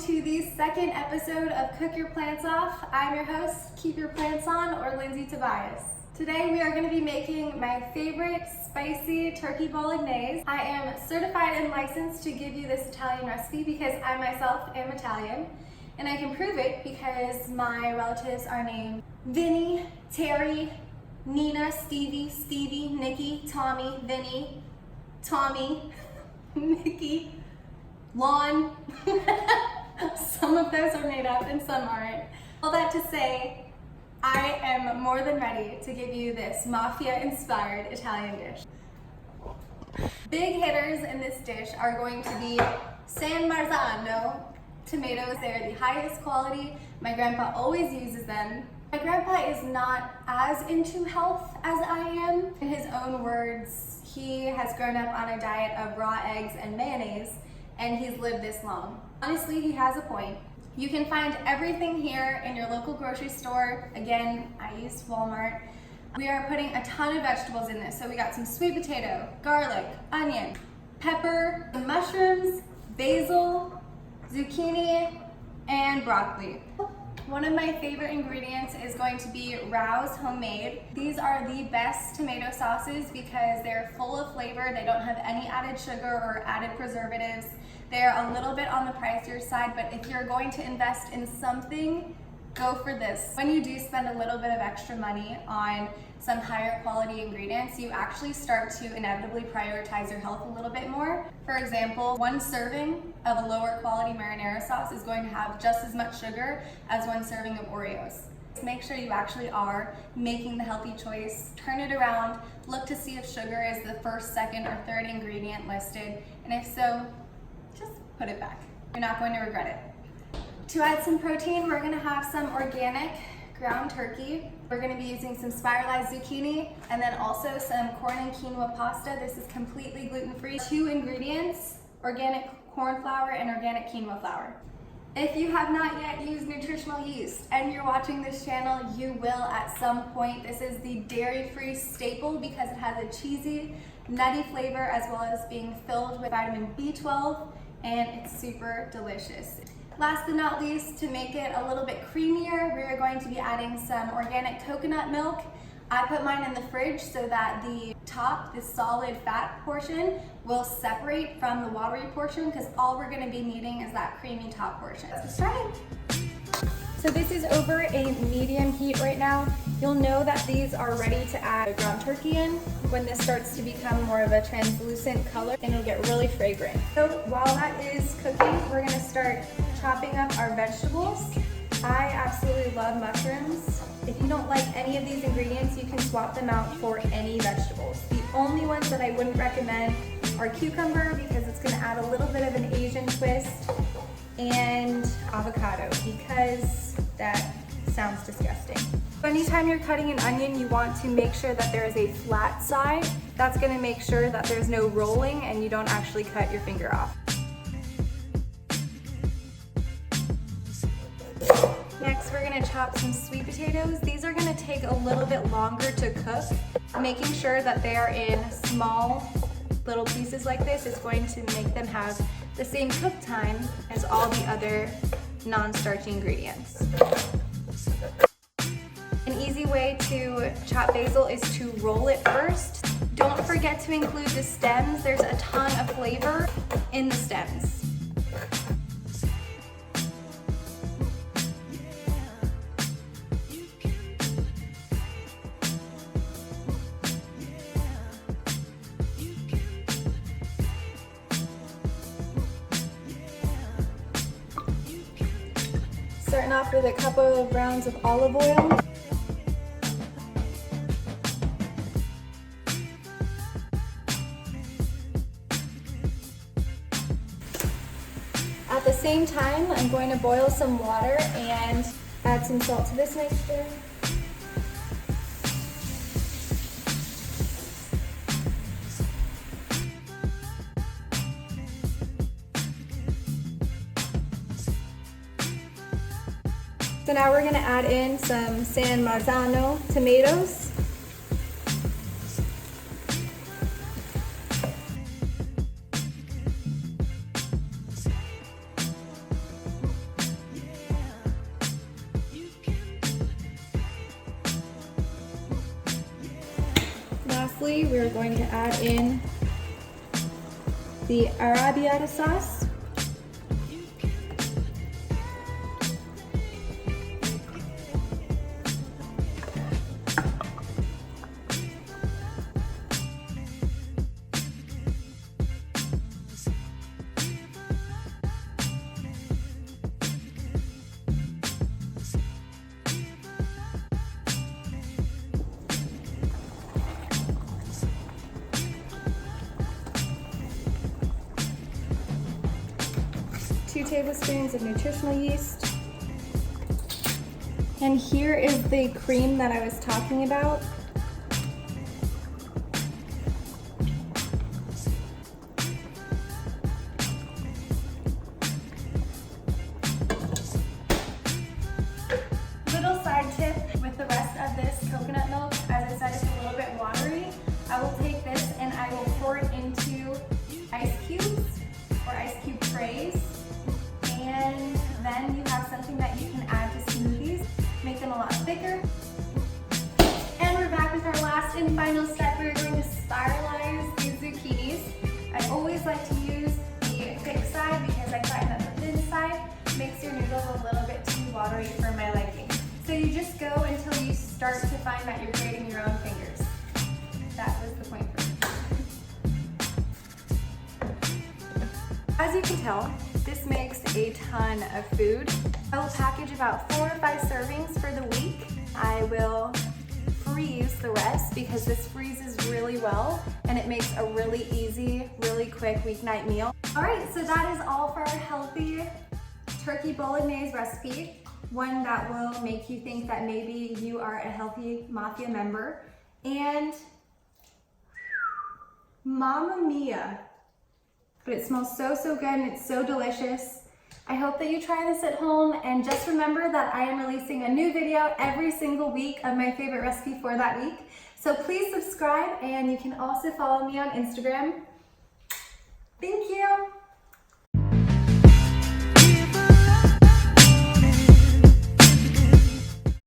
to the second episode of Cook Your Plants Off. I'm your host, Keep Your Plants On, or Lindsay Tobias. Today we are going to be making my favorite spicy turkey bolognese. I am certified and licensed to give you this Italian recipe because I myself am Italian, and I can prove it because my relatives are named Vinny, Terry, Nina, Stevie, Nikki, Tommy, Vinny, Tommy, Mickey, Lon. Some of those are made up and some aren't. All that to say, I am more than ready to give you this Mafia-inspired Italian dish. Big hitters in this dish are going to be San Marzano tomatoes. They're the highest quality. My grandpa always uses them. My grandpa is not as into health as I am. In his own words, he has grown up on a diet of raw eggs and mayonnaise, and he's lived this long. Honestly, he has a point. You can find everything here in your local grocery store. Again, I used Walmart. We are putting a ton of vegetables in this. So we got some sweet potato, garlic, onion, pepper, mushrooms, basil, zucchini, and broccoli. One of my favorite ingredients is going to be Rao's Homemade. These are the best tomato sauces because they're full of flavor. They don't have any added sugar or added preservatives. They're a little bit on the pricier side, but if you're going to invest in something, go for this. When you do spend a little bit of extra money on some higher quality ingredients, you actually start to inevitably prioritize your health a little bit more. For example, one serving of a lower quality marinara sauce is going to have just as much sugar as one serving of Oreos. Make sure you actually are making the healthy choice. Turn it around, look to see if sugar is the first, second, or third ingredient listed, and if so, just put it back. You're not going to regret it. To add some protein, we're gonna have some organic ground turkey. We're gonna be using some spiralized zucchini and then also some corn and quinoa pasta. This is completely gluten-free. 2 ingredients, organic corn flour and organic quinoa flour. If you have not yet used nutritional yeast and you're watching this channel, you will at some point. This is the dairy-free staple because it has a cheesy, nutty flavor as well as being filled with vitamin B12, and it's super delicious. Last but not least, to make it a little bit creamier, we are going to be adding some organic coconut milk. I put mine in the fridge so that the top, the solid fat portion, will separate from the watery portion because all we're gonna be needing is that creamy top portion. Let's try it. So this is over a medium heat right now. You'll know that these are ready to add ground turkey in when this starts to become more of a translucent color, and it'll get really fragrant. So while that is cooking, we're gonna start chopping up our vegetables. I absolutely love mushrooms. If you don't like any of these ingredients, you can swap them out for any vegetables. The only ones that I wouldn't recommend are cucumber because it's gonna add a little bit of an Asian twist, and avocado because that sounds disgusting. So anytime you're cutting an onion, you want to make sure that there is a flat side. That's gonna make sure that there's no rolling and you don't actually cut your finger off. Next, we're gonna chop some sweet potatoes. These are gonna take a little bit longer to cook. Making sure that they are in small little pieces like this is going to make them have the same cook time as all the other non-starchy ingredients. An easy way to chop basil is to roll it first. Don't forget to include the stems. There's a ton of flavor in the stems. Starting off with a couple of rounds of olive oil. At the same time, I'm going to boil some water and add some salt to this mixture. So now we're gonna add in some San Marzano tomatoes. lastly, we're going to add in the arabiatta sauce. Two tablespoons of nutritional yeast. And here is the cream that I was talking about. Little side tip with the rest of this coconut milk, as I said, it's a little bit watery. I will take this and I will pour it into ice cubes or ice cube trays. And then you have something that you can add to smoothies, make them a lot thicker. And we're back with our last and final step. We're going to spiralize these zucchinis. I always like to use the thick side because I find that the thin side makes your noodles a little bit too watery for my liking. So you just go until you start to find that you're grating your own fingers. That was the point for me. As you can tell, this makes a ton of food. I will package about 4 or 5 servings for the week. I will freeze the rest because this freezes really well and it makes a really easy, really quick weeknight meal. All right, so that is all for our healthy turkey bolognese recipe. One that will make you think that maybe you are a healthy Mafia member. And Mamma Mia. But it smells so, so good and it's so delicious. I hope that you try this at home, and just remember that I am releasing a new video every single week of my favorite recipe for that week. So please subscribe, and you can also follow me on Instagram. Thank you.